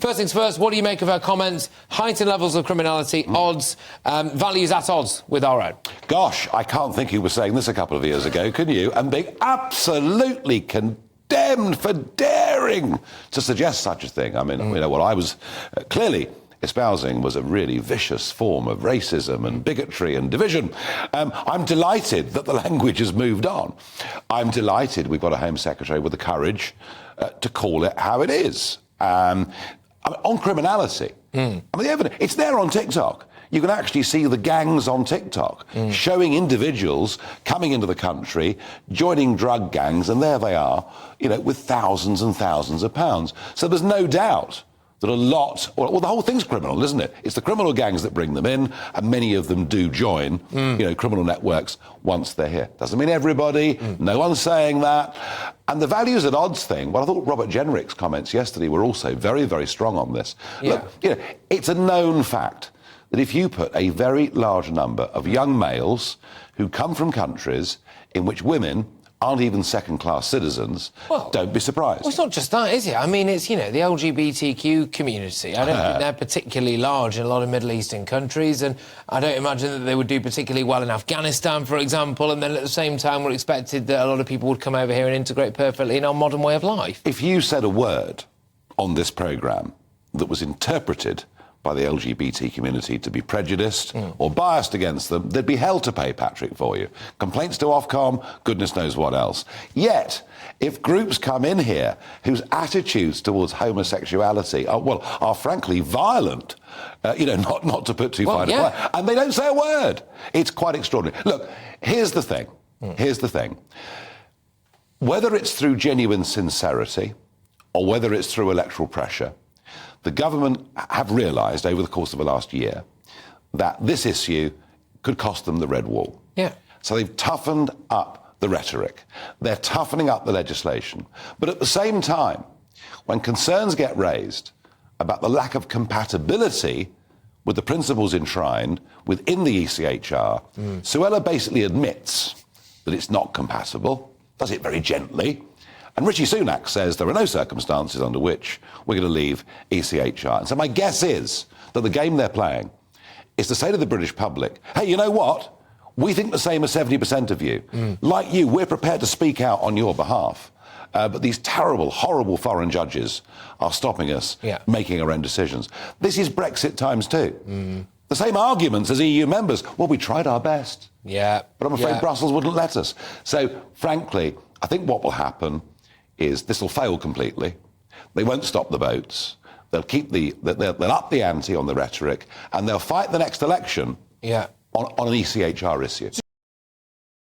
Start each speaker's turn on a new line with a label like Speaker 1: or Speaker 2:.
Speaker 1: First things first, what do you make of her comments? Heightened levels of criminality, odds, values at odds with our own.
Speaker 2: Gosh, I can't think who was saying this a couple of years ago, can you? And being absolutely condemned for daring to suggest such a thing. I mean, you know, what I was clearly espousing was a really vicious form of racism and bigotry and division. I'm delighted that the language has moved on. I'm delighted we've got a Home Secretary with the courage to call it how it is. On criminality, I mean, the evidence, it's there on TikTok. You can actually see the gangs on TikTok showing individuals coming into the country, joining drug gangs, and there they are, you know, with thousands and thousands of pounds. So there's no doubt that a lot, well, the whole thing's criminal, isn't it? It's the criminal gangs that bring them in, and many of them do join, you know, criminal networks once they're here. Doesn't mean everybody, no one's saying that. And the values at odds thing, well, I thought Robert Jenrick's comments yesterday were also very, very strong on this.
Speaker 1: Yeah.
Speaker 2: Look, you know, it's a known fact that if you put a very large number of young males who come from countries in which women aren't even second-class citizens, well, don't be surprised.
Speaker 1: Well, it's not just that, is it? I mean, it's, you know, the LGBTQ community. I don't think they're particularly large in a lot of Middle Eastern countries, and I don't imagine that they would do particularly well in Afghanistan, for example, and then at the same time we're expected that a lot of people would come over here and integrate perfectly in our modern way of life.
Speaker 2: If you said a word on this programme that was interpreted by the LGBT community to be prejudiced or biased against them, they'd be hell to pay, Patrick, for you. Complaints to Ofcom, goodness knows what else. Yet, if groups come in here whose attitudes towards homosexuality are frankly violent, you know, not to put too fine a point, and they don't say a word, it's quite extraordinary. Look, here's the thing. Here's the thing. Whether it's through genuine sincerity or whether it's through electoral pressure, the government have realised over the course of the last year that this issue could cost them the red wall.
Speaker 1: Yeah.
Speaker 2: So they've toughened up the rhetoric. They're toughening up the legislation. But at the same time, when concerns get raised about the lack of compatibility with the principles enshrined within the ECHR, Suella basically admits that it's not compatible, does it very gently. And Rishi Sunak says there are no circumstances under which we're going to leave ECHR. And so my guess is that the game they're playing is to say to the British public, hey, you know what? We think the same as 70% of you. Like you, we're prepared to speak out on your behalf. But these terrible, horrible foreign judges are stopping us making our own decisions. This is Brexit times two. The same arguments as EU members. Well, we tried our best.
Speaker 1: Yeah.
Speaker 2: But I'm afraid Brussels wouldn't let us. So, frankly, I think what will happen is this will fail completely. They won't stop the votes. They'll they'll up the ante on the rhetoric, and they'll fight the next election on an ECHR issue.